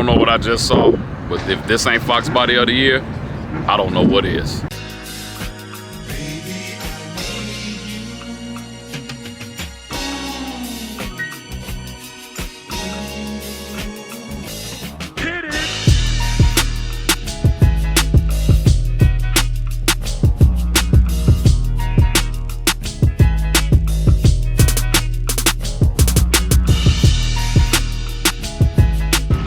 don't know what I just saw, but if this ain't Foxbody of the Year, I don't know what is.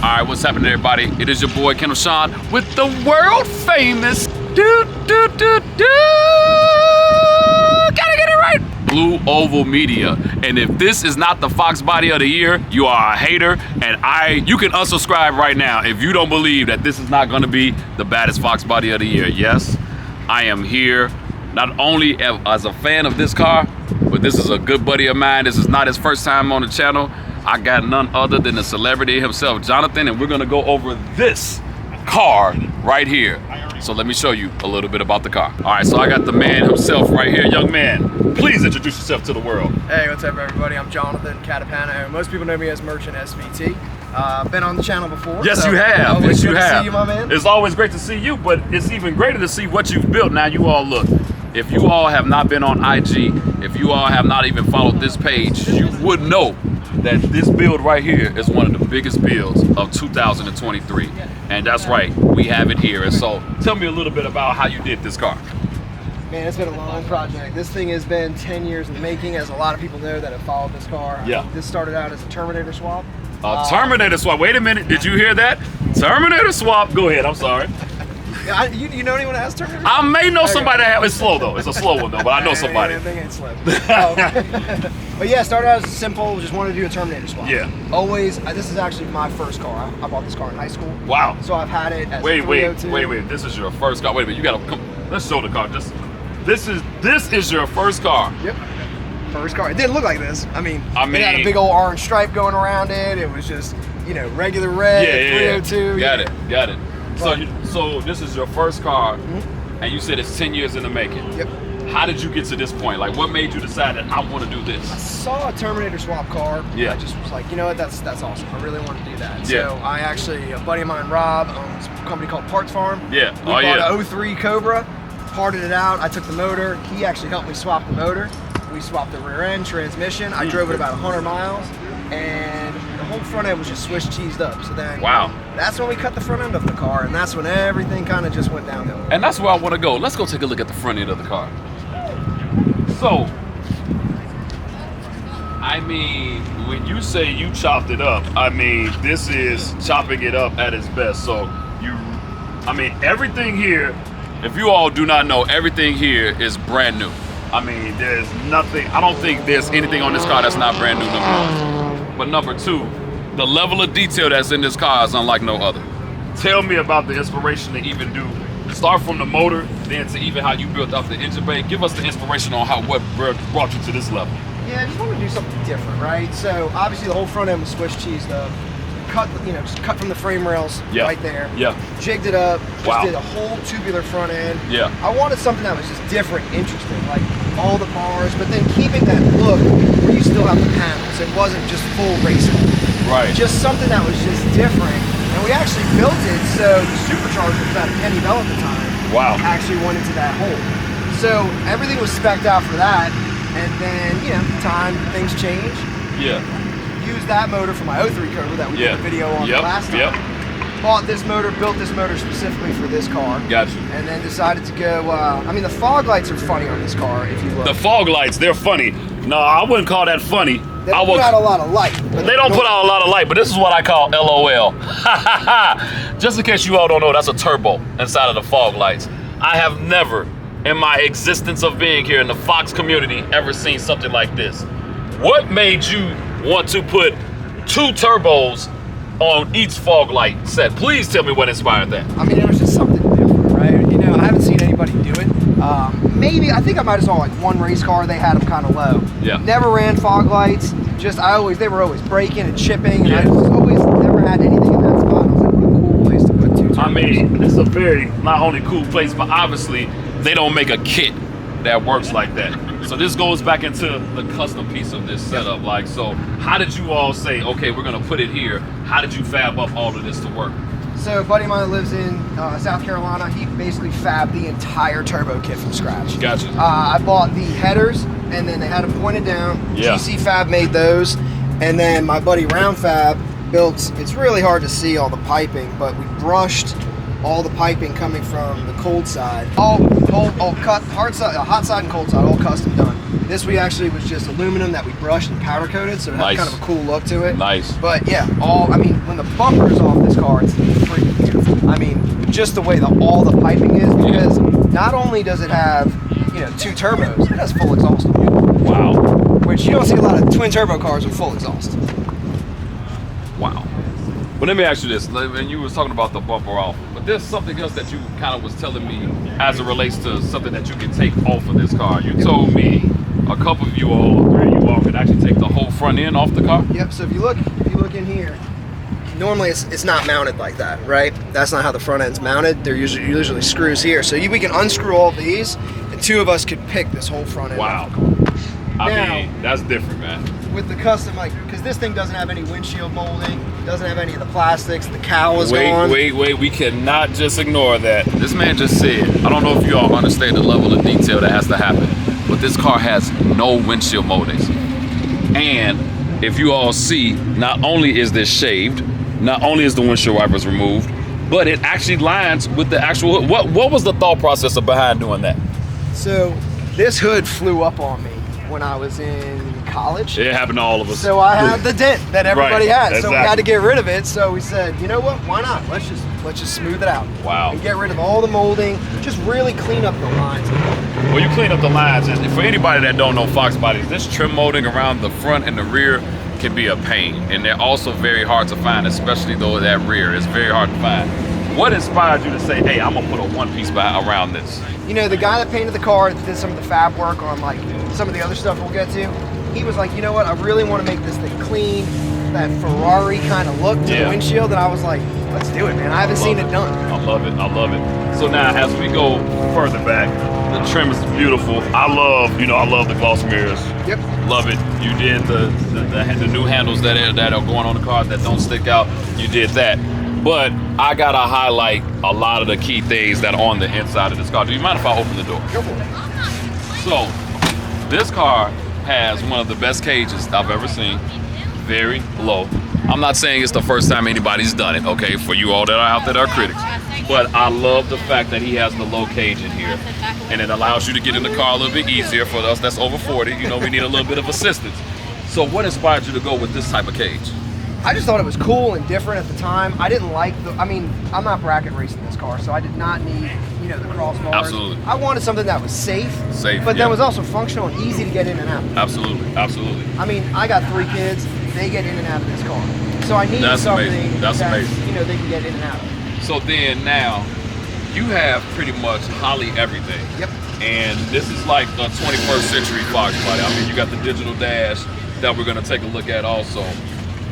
Alright, what's happening everybody? It is your boy Kendall Sean with the world famous gotta get it right, Blue Oval Media. And if this is not the Foxbody of the Year, you are a hater, and you can unsubscribe right now if you don't believe that this is not gonna be the baddest Foxbody of the Year. Yes, I am here not only as a fan of this car, but this is a good buddy of mine. This is not his first time on the channel. I got none other than the celebrity himself, Jonathan, and we're gonna go over this car right here. So let me show you a little bit about the car. All right, so I got the man himself right here. Young man, please introduce yourself to the world. Hey, what's up everybody? I'm Jonathan Catapano. Most people know me as Merchant SVT. Been on the channel before. Yes, so you have. Always yes, you good have. to see you, my man. It's always great to see you, but it's even greater to see what you've built. Now you all look. If you all have not been on IG, if you all have not even followed this page, you would know that this build right here is one of the biggest builds of 2023. And that's right, we have it here. And so tell me a little bit about how you did this car. Man, it's been a long project. This thing has been 10 years in the making, as a lot of people know that have followed this car. Yeah. This started out as a Terminator swap. Terminator swap. Wait a minute, did you hear that? Terminator swap. Go ahead, I'm sorry. You know anyone that has Terminator? I may know somebody that has. It's slow though. It's a slow one though, but I know somebody. They ain't slow. But yeah, started out as simple. Just wanted to do a Terminator swap. Yeah. Always. This is actually my first car. I bought this car in high school. Wow. So I've had it as Wait. a 302. Wait. This is your first car. Wait a minute. You gotta come. Let's show the car. This is your first car. Yep. First car. It didn't look like this. I mean, it had a big old orange stripe going around it. It was just, regular red, 302. Got it. So this is your first car, and you said it's 10 years in the making. Yep. How did you get to this point? Like, what made you decide that I want to do this? I saw a Terminator swap car. Yeah. I just was like, you know what, that's awesome. I really want to do that. Yeah. So a buddy of mine, Rob, owns a company called Parts Farm. Yeah. We bought an 03 Cobra, parted it out. I took the motor. He actually helped me swap the motor. We swapped the rear end, transmission. I drove it about 100 miles, and the whole front end was just Swiss cheesed up. So then, that's when we cut the front end of the car, and that's when everything kind of just went downhill. And that's where I want to go. Let's go take a look at the front end of the car. So, I mean, when you say you chopped it up, I mean, this is chopping it up at its best. So, everything here, if you all do not know, everything here is brand new. I mean, there's nothing, I don't think there's anything on this car that's not brand new, number one. But number two, the level of detail that's in this car is unlike no other. Tell me about the inspiration to even start from the motor, then to even how you built up the engine bay. Give us the inspiration on what brought you to this level. Yeah, I just wanted to do something different, right? So obviously the whole front end was Swiss cheesed up. Just cut from the frame rails right there. Yeah. Jigged it up. Just did a whole tubular front end. Yeah. I wanted something that was just different, interesting, like all the bars, but then keeping that look where you still have the panels. It wasn't just full race car. Right. Just something that was just different. And we actually built it so the supercharger was about a penny bell at the time. Wow. Actually went into that hole. So everything was spec'd out for that. And then, things change. Yeah. Used that motor for my 03 Cobra that we did a video on last time. Bought this motor, built this motor specifically for this car. Gotcha. And then decided to go, the fog lights are funny on this car, if you look. The fog lights, they're funny. No, I wouldn't call that funny. They don't put out a lot of light. They don't put out a lot of light, but this is what I call LOL. Just in case you all don't know, that's a turbo inside of the fog lights. I have never, in my existence of being here in the Fox community, ever seen something like this. What made you want to put 2 turbos on each fog light set? Please tell me what inspired that. It was just something different, right? I haven't seen anybody do it. I think I might have saw like one race car, they had them kind of low. Yeah. Never ran fog lights. They were always breaking and chipping, and I just always never had anything in that spot. I was like, what a cool place to put 2 turbos. It's a very, not only cool place, but obviously they don't make a kit that works like that. So so this goes back into the custom piece of this setup. Like, so how did you all say, okay, we're gonna put it here? How did you fab up all of this to work? So a buddy of mine lives in South Carolina. He basically fabbed the entire turbo kit from scratch. Gotcha. I bought the headers, and then they had them pointed down. Yeah. GC Fab made those, and then my buddy Round Fab built, it's really hard to see all the piping, but we brushed all the piping coming from the cold side. All cut, hard side, hot side and cold side, all custom done. This we actually was just aluminum that we brushed and powder coated, so it had kind of a cool look to it. Nice. But yeah, I mean, when the bumper's off this car, it's freaking beautiful. I mean, just the way all the piping is, because not only does it have, you know, 2 turbos, it has full exhaust on it. Wow. Which you don't see a lot of twin turbo cars with full exhaust. Wow. But let me ask you this, and you was talking about the bumper off, but there's something else that you kind of was telling me as it relates to something that you can take off of this car. You told me a couple of you all, or 3 of you all, could actually take the whole front end off the car? Yep, so if you look in here, normally it's not mounted like that, right? That's not how the front end's mounted. They're usually screws here. So we can unscrew all these, and 2 of us could pick this whole front end. Wow. Off the car. I mean, that's different, man. With the custom, like, because this thing doesn't have any windshield molding, doesn't have any of the plastics, the cowl is gone. Wait, we cannot just ignore that. This man just said, I don't know if you all understand the level of detail that has to happen, but this car has no windshield moldings. And if you all see, not only is this shaved, not only is the windshield wipers removed, but it actually lines with the actual hood. What was the thought process behind doing that? So this hood flew up on me when I was in college. It happened to all of us. So I had the dent that everybody Right, had. So we had to get rid of it. So we said, you know what? Why not? Let's just smooth it out. Wow. And get rid of all the molding. Just really clean up the lines. Well, you clean up the lines, and for anybody that don't know Fox bodies, this trim molding around the front and the rear can be a pain, and they're also very hard to find, especially though that rear is very hard to find. What inspired you to say, hey, I'm gonna put a one-piece around this? You know, the guy that painted the car, that did some of the fab work on like some of the other stuff we'll get to, he was like, you know what, I really want to make this thing clean, that Ferrari kind of look to the windshield, and I was like, let's do it, man. I haven't seen it done. I love it, I love it. So now, as we go further back, the trim is beautiful. I love the gloss mirrors. Yep. Love it. You did the new handles that are going on the car that don't stick out. You did that. But I gotta highlight a lot of the key things that are on the inside of this car. Do you mind if I open the door? Go for it. So, this car has one of the best cages I've ever seen. Very low. I'm not saying it's the first time anybody's done it, okay, for you all that are out there that are critics. But I love the fact that he has the low cage in here. And it allows you to get in the car a little bit easier. For us that's over 40, you know, we need a little bit of assistance. So what inspired you to go with this type of cage? I just thought it was cool and different at the time. I didn't like I'm not bracket racing this car, so I did not need, you know, the crossbars. Absolutely. I wanted something that was safe, but that was also functional and easy to get in and out. Absolutely, absolutely. I mean, I got 3 kids, they get in and out of this car. So I needed something That's amazing. You know, they can get in and out of. So then now, you have pretty much Holly everything. Yep. And this is like a 21st century Fox body. I mean, you got the digital dash that we're gonna take a look at also.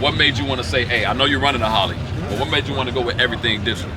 What made you want to say, hey, I know you're running a Holly, but what made you want to go with everything digital?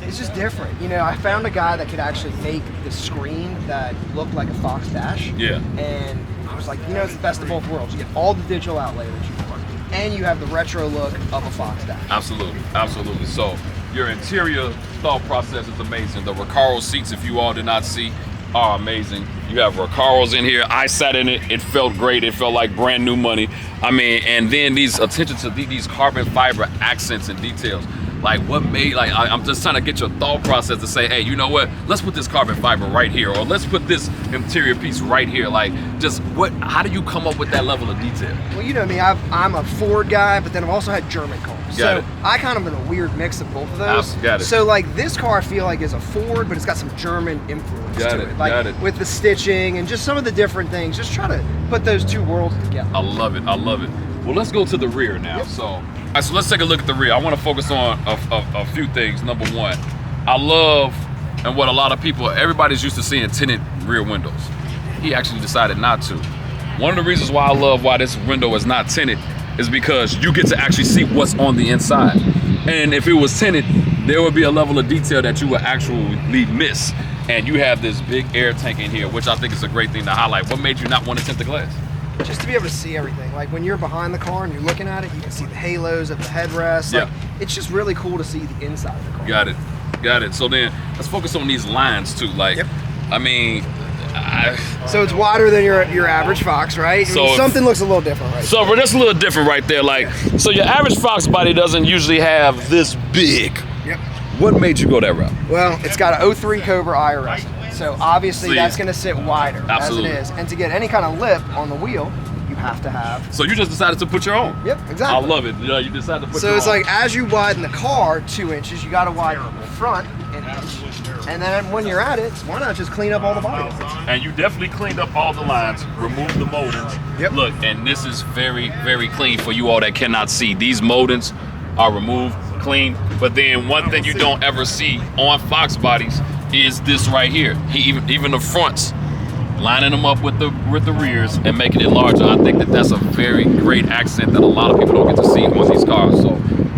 It's just different. You know, I found a guy that could actually make the screen that looked like a Fox dash. Yeah. And I was like, you know, it's the best of both worlds. You get all the digital outlay that you want, and you have the retro look of a Fox dash. Absolutely, absolutely. So your interior thought process is amazing. The Recaro seats, if you all did not see, are amazing. You have Recaros in here. I sat in it. It felt great. It felt like brand new money. I mean, and then these attention to these carbon fiber accents and details. Like what made, like I'm just trying to get your thought process to say, hey, you know what? Let's put this carbon fiber right here, or let's put this interior piece right here. Like, just how do you come up with that level of detail? Well, you know me, I'm a Ford guy, but then I've also had German cars. So I kind of am in a weird mix of both of those. Got it. So like this car I feel like is a Ford, but it's got some German influence to it. Like with the stitching and just some of the different things. Just try to put those two worlds together. I love it, I love it. Well, let's go to the rear now. Yep. So let's take a look at the rear. I want to focus on a few things. Number one, I love, and what a lot of people, everybody's used to seeing tinted rear windows. He actually decided not to. One of the reasons why I love why this window is not tinted is because you get to actually see what's on the inside. And if it was tinted, there would be a level of detail that you would actually miss. and you have this big air tank in here, which I think is a great thing to highlight. What made you not want to tint the glass? Just to be able to see everything. Like when you're behind the car and you're looking at it, you can see the halos of the headrest. Like, it's just really cool to see the inside of the car. Got it. So then let's focus on these lines too. Like, I mean, so it's wider than your average Fox, right? So I mean, something looks a little different, right? So that's a little different right there. Like, so your average Fox body doesn't usually have this big. Yep. What made you go that route? Well, it's got an 03 Cobra IRS. So obviously that's going to sit wider Absolutely. as it is. And to get any kind of lip on the wheel, you have to have. So you just decided to put your own? Yep, exactly. I love it. Yeah, you decided to put your own. So it's like as you widen the car 2 inches, you got to widen the front an inch. And then when you're at it, why not just clean up all the body? And you definitely cleaned up all the lines, removed the moldings. Yep. Look, and this is very, very clean for you all that cannot see. These moldings are removed, clean. But then one thing you don't ever see on Fox bodies is this right here. Even the fronts, lining them up with the rears and making it larger. I think that's a very great accent that a lot of people don't get to see on these cars. So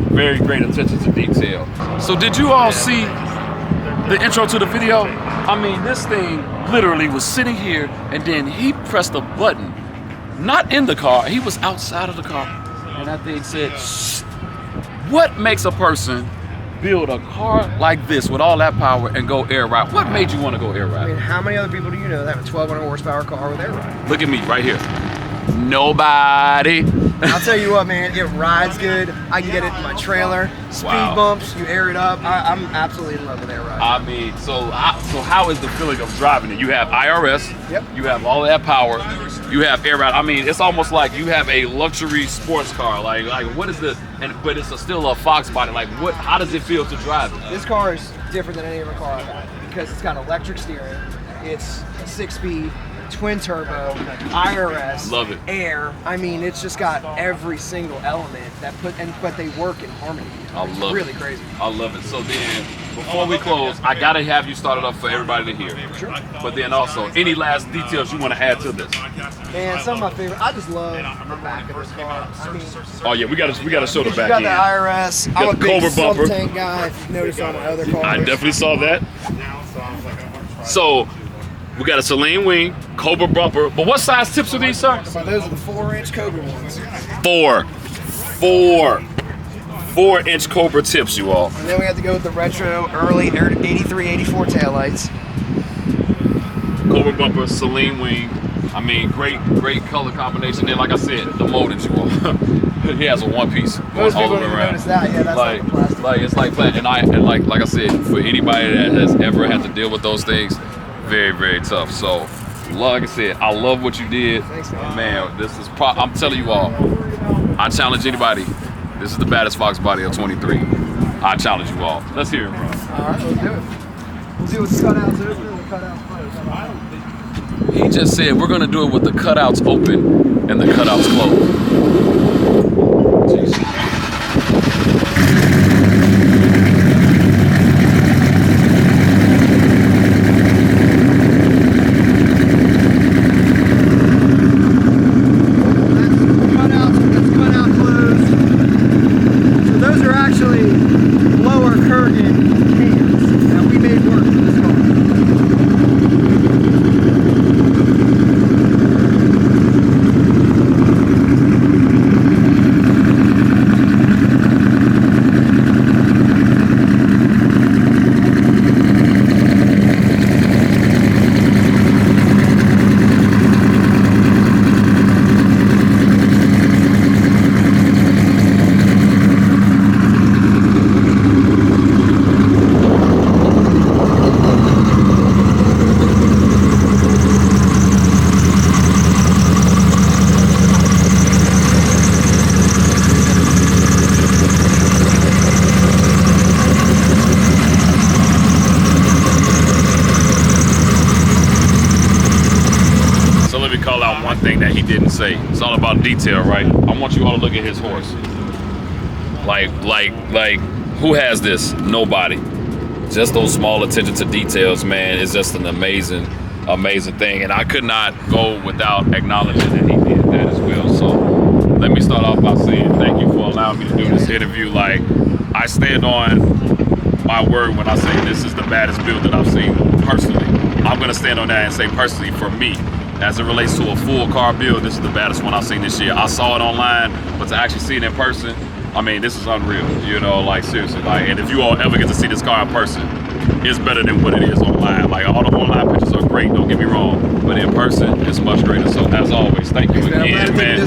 very great attention to detail. So did you all see the intro to the video? I mean, this thing literally was sitting here and then he pressed a button, not in the car, he was outside of the car. And that thing said, shh. What makes a person build a car like this with all that power and go air ride? What made you want to go air ride? I mean, how many other people do you know that have a 1,200 horsepower car with air ride? Look at me right here. Nobody. I'll tell you what, man, it rides good. I can get it in my trailer. Speed bumps, you air it up. I'm absolutely in love with air ride. I mean, so how is the feeling of driving it? You have IRS. Yep. You have all that power. You have air ride. I mean, it's almost like you have a luxury sports car. Like what is but it's still a Fox body. Like what? How does it feel to drive it? This car is different than any other car I've had because it's got electric steering. It's 6-speed. Twin turbo, IRS, love it. Air. I mean, it's just got every single element but they work in harmony. I love really it. crazy. I love it. So then, before we close, I gotta have you start it up for everybody to hear. Sure. But then also, any last details you want to add to this? Man, some of my favorite. I just love the back of this car. I mean, oh yeah, we gotta show the you back got end. the IRS. I'm a the big Cobra bumper. sub tank guy. If you noticed on my other cars. I definitely saw that. So. We got a Celine wing, Cobra bumper. But what size tips are these, sir? So those are the 4-inch Cobra ones. 4-inch Cobra tips, you all. And then we have to go with the retro early 83, 84 taillights. Cobra bumper, Celine wing. I mean, great color combination. Then, like I said, the moldings, you all. He has a one piece Most all people the way don't around. notice that. Yeah, that's like plastic. Like it's like flat. And like I said, for anybody that has ever had to deal with those things, very, very tough. So, like I said, I love what you did. Thanks, man. Man, this is I'm telling you all, I challenge anybody. This is the baddest Fox body of 23. I challenge you all. Let's hear it, bro. All right, let's do it. We'll do it with the cutouts open and the cutouts closed. He just said we're gonna do it with the cutouts open and the cutouts closed. Jeez. Say it's all about detail, right? I want you all to look at his horse. Like who has this? Nobody. Just those small attention to details, man, is just an amazing thing. And I could not go without acknowledging that he did that as well. So let me start off by saying thank you for allowing me to do this interview. Like I stand on my word when I say this is the baddest build that I've seen personally. I'm gonna stand on that and say personally for me, as it relates to a full car build, this is the baddest one I've seen this year. I saw it online, but to actually see it in person, I mean, this is unreal, you know, like seriously. Like, and if you all ever get to see this car in person, it's better than what it is online. Like, all the online pictures are great, don't get me wrong, but in person, it's much greater. So as always, thank you again, man.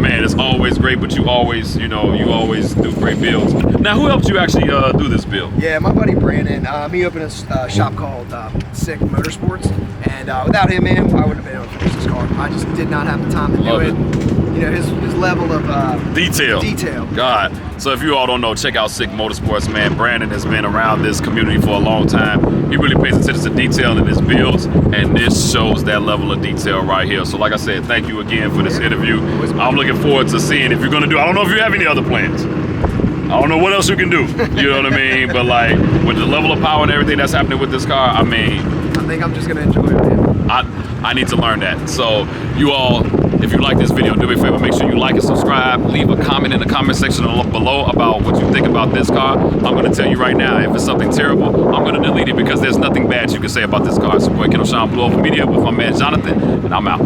Man, it's always great, but you always, you know, you always do great builds. Now, who helped you actually do this build? Yeah, my buddy Brandon, he opened a shop called Sick Motorsports, and without him, man, I wouldn't have been able to finish this car. I just did not have the time to do it. You know, his level of detail. God. So if you all don't know, check out Sick Motorsports, man. Brandon has been around this community for a long time. He really pays attention to detail in his builds, and this shows that level of detail right here. So like I said, thank you again for this interview. I'm looking forward to seeing if you're gonna do, I don't know if you have any other plans. I don't know what else you can do, you know what I mean? But like, with the level of power and everything that's happening with this car, I mean, I think I'm just gonna enjoy it, man. I need to learn that. So you all, if you like this video, do me a favor, make sure you like and subscribe. Leave a comment in the comment section below about what you think about this car. I'm gonna tell you right now, if it's something terrible, I'm gonna delete it because there's nothing bad you can say about this car. So boy, Kendall Sean, Blue Oval Media with my man Jonathan, and I'm out.